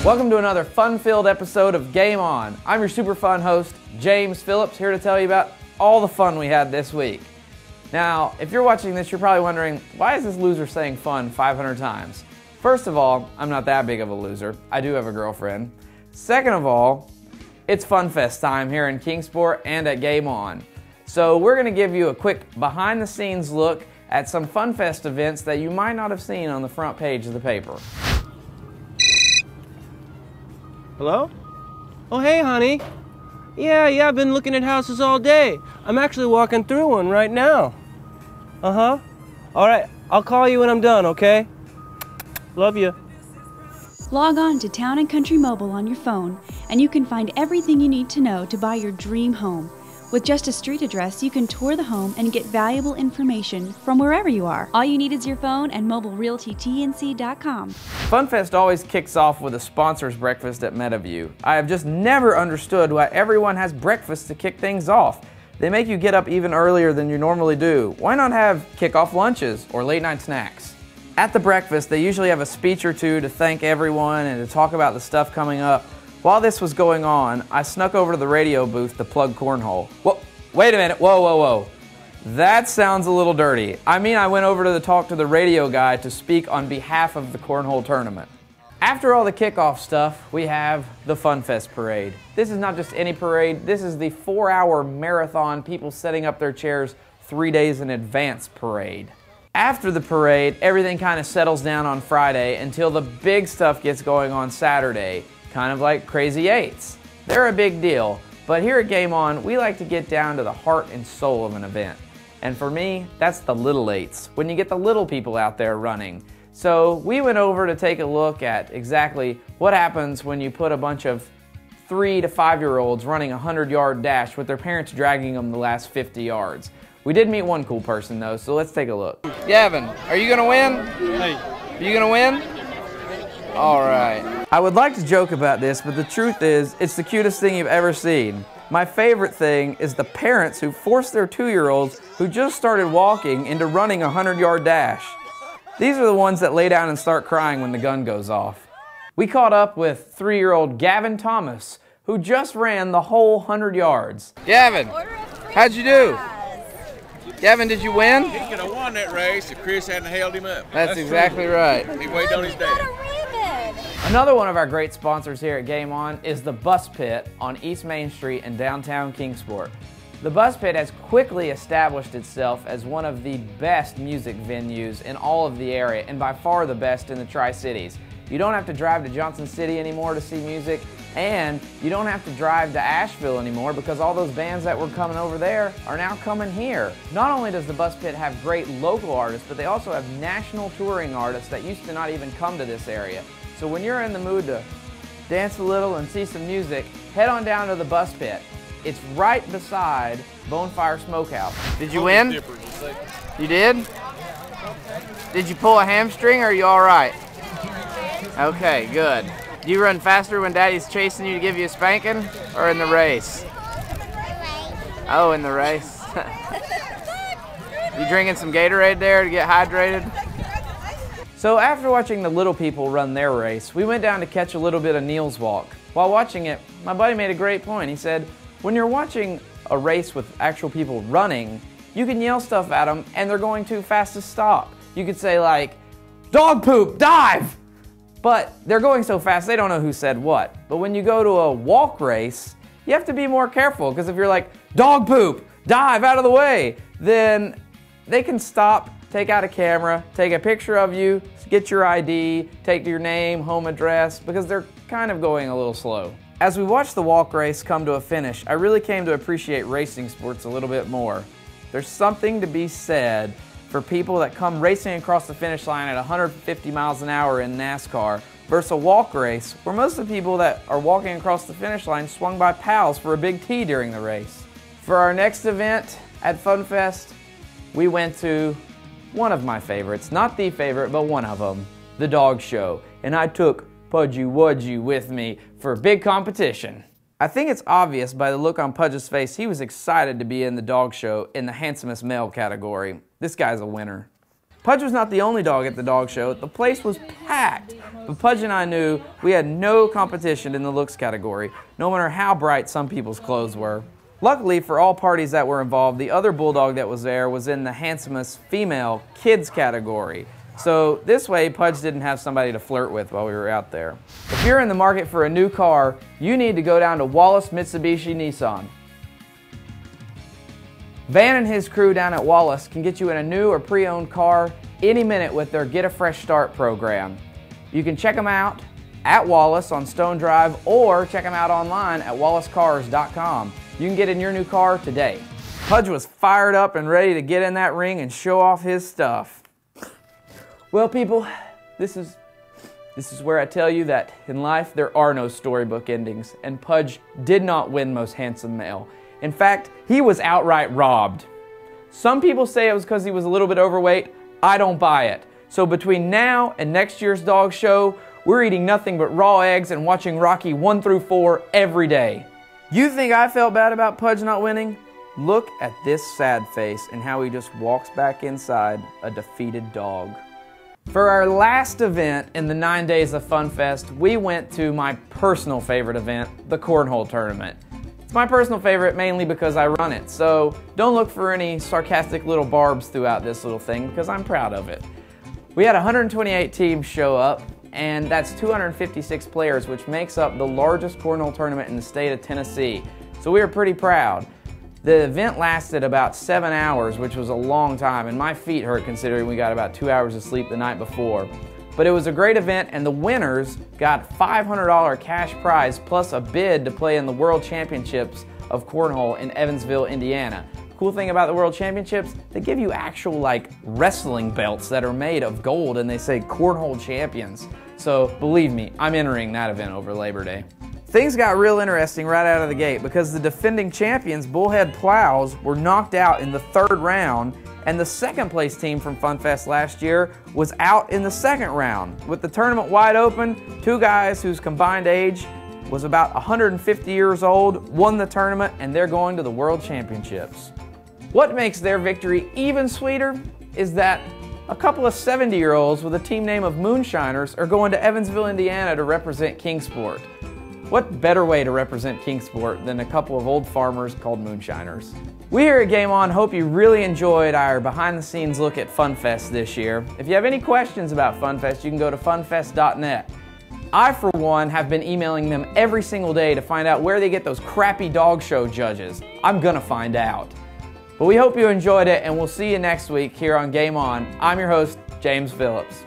Welcome to another fun-filled episode of Game On. I'm your super fun host, James Phillips, here to tell you about all the fun we had this week. Now, if you're watching this, you're probably wondering, why is this loser saying fun 500 times? First of all, I'm not that big of a loser. I do have a girlfriend. Second of all, it's FunFest time here in Kingsport and at Game On. So we're going to give you a quick behind-the-scenes look at some FunFest events that you might not have seen on the front page of the paper. Hello? Oh, hey, honey. Yeah, I've been looking at houses all day. I'm actually walking through one right now. Uh-huh. All right, I'll call you when I'm done, okay? Love you. Log on to Town & Country Mobile on your phone, and you can find everything you need to know to buy your dream home. With just a street address, you can tour the home and get valuable information from wherever you are. All you need is your phone and mobilerealtytnc.com. FunFest always kicks off with a sponsors breakfast at Metaview. I have just never understood why everyone has breakfast to kick things off. They make you get up even earlier than you normally do. Why not have kickoff lunches or late night snacks? At the breakfast, they usually have a speech or two to thank everyone and to talk about the stuff coming up. While this was going on, I snuck over to the radio booth to plug cornhole. Whoa, wait a minute, whoa. That sounds a little dirty. I mean, I went over to talk to the radio guy to speak on behalf of the cornhole tournament. After all the kickoff stuff, we have the FunFest parade. This is not just any parade, this is the 4-hour marathon, people setting up their chairs 3 days in advance parade. After the parade, everything kind of settles down on Friday until the big stuff gets going on Saturday. Kind of like Crazy Eights. They're a big deal, but here at Game On, we like to get down to the heart and soul of an event. And for me, that's the little eights, when you get the little people out there running. So we went over to take a look at exactly what happens when you put a bunch of 3 to 5-year-olds running a 100-yard dash with their parents dragging them the last 50 yards. We did meet one cool person though, so let's take a look. Gavin, are you gonna win? Hey. Are you gonna win? All right. I would like to joke about this, but the truth is, it's the cutest thing you've ever seen. My favorite thing is the parents who force their 2-year-olds who just started walking into running a 100-yard dash. These are the ones that lay down and start crying when the gun goes off. We caught up with 3-year-old Gavin Thomas, who just ran the whole 100 yards. Gavin, how'd you do? Gavin, did you win? He could have won that race if Chris hadn't held him up. That's exactly right. He waited on his dad. Another one of our great sponsors here at Game On is the Bus Pit on East Main Street in downtown Kingsport. The Bus Pit has quickly established itself as one of the best music venues in all of the area and by far the best in the Tri-Cities. You don't have to drive to Johnson City anymore to see music, and you don't have to drive to Asheville anymore because all those bands that were coming over there are now coming here. Not only does the Bus Pit have great local artists, but they also have national touring artists that used to not even come to this area. So when you're in the mood to dance a little and see some music, head on down to the Bus Pit. It's right beside Bonfire Smokehouse. Did you win? You did? Did you pull a hamstring or are you all right? Okay, good. Do you run faster when Daddy's chasing you to give you a spanking or in the race? Oh, in the race. You drinking some Gatorade there to get hydrated? So after watching the little people run their race, we went down to catch a little bit of Neil's Walk. While watching it, my buddy made a great point. He said, when you're watching a race with actual people running, you can yell stuff at them and they're going too fast to stop. You could say like, dog poop, dive! But they're going so fast they don't know who said what. But when you go to a walk race, you have to be more careful because if you're like, dog poop, dive out of the way, then they can stop, take out a camera, take a picture of you, get your ID, take your name, home address, because they're kind of going a little slow. As we watched the walk race come to a finish, I really came to appreciate racing sports a little bit more. There's something to be said for people that come racing across the finish line at 150 miles an hour in NASCAR versus a walk race where most of the people that are walking across the finish line swung by pals for a big T during the race. For our next event at FunFest, we went to one of my favorites, not the favorite, but one of them, the dog show. And I took Pudgy Wudgy with me for big competition. I think it's obvious by the look on Pudge's face, he was excited to be in the dog show in the handsomest male category. This guy's a winner. Pudge was not the only dog at the dog show. The place was packed, but Pudge and I knew we had no competition in the looks category, no matter how bright some people's clothes were. Luckily for all parties that were involved, the other bulldog that was there was in the handsomest female kids category. So this way, Pudge didn't have somebody to flirt with while we were out there. If you're in the market for a new car, you need to go down to Wallace Mitsubishi Nissan. Van and his crew down at Wallace can get you in a new or pre-owned car any minute with their Get a Fresh Start program. You can check them out at Wallace on Stone Drive or check them out online at wallacecars.com. You can get in your new car today. Pudge was fired up and ready to get in that ring and show off his stuff. Well, people, this is where I tell you that in life there are no storybook endings, and Pudge did not win Most Handsome Male. In fact, he was outright robbed. Some people say it was because he was a little bit overweight. I don't buy it. So between now and next year's dog show, we're eating nothing but raw eggs and watching Rocky 1 through 4 every day. You think I felt bad about Pudge not winning? Look at this sad face and how he just walks back inside a defeated dog. For our last event in the 9 days of FunFest, we went to my personal favorite event, the Cornhole Tournament. It's my personal favorite mainly because I run it, so don't look for any sarcastic little barbs throughout this little thing because I'm proud of it. We had 128 teams show up, and that's 256 players, which makes up the largest cornhole tournament in the state of Tennessee. So we were pretty proud. The event lasted about 7 hours, which was a long time, and my feet hurt considering we got about 2 hours of sleep the night before. But it was a great event, and the winners got $500 cash prize plus a bid to play in the World Championships of Cornhole in Evansville, Indiana. Cool thing about the World Championships, they give you actual like wrestling belts that are made of gold and they say Cornhole Champions. So believe me, I'm entering that event over Labor Day. Things got real interesting right out of the gate because the defending champions, Bullhead Plows, were knocked out in the 3rd round, and the second place team from FunFest last year was out in the 2nd round. With the tournament wide open, 2 guys whose combined age was about 150 years old won the tournament, and they're going to the World Championships. What makes their victory even sweeter is that a couple of 70-year-olds with a team name of Moonshiners are going to Evansville, Indiana to represent Kingsport. What better way to represent Kingsport than a couple of old farmers called Moonshiners? We here at Game On hope you really enjoyed our behind-the-scenes look at FunFest this year. If you have any questions about FunFest, you can go to funfest.net. I, for one, have been emailing them every single day to find out where they get those crappy dog show judges. I'm gonna find out. But we hope you enjoyed it, and we'll see you next week here on Game On. I'm your host, James Phillips.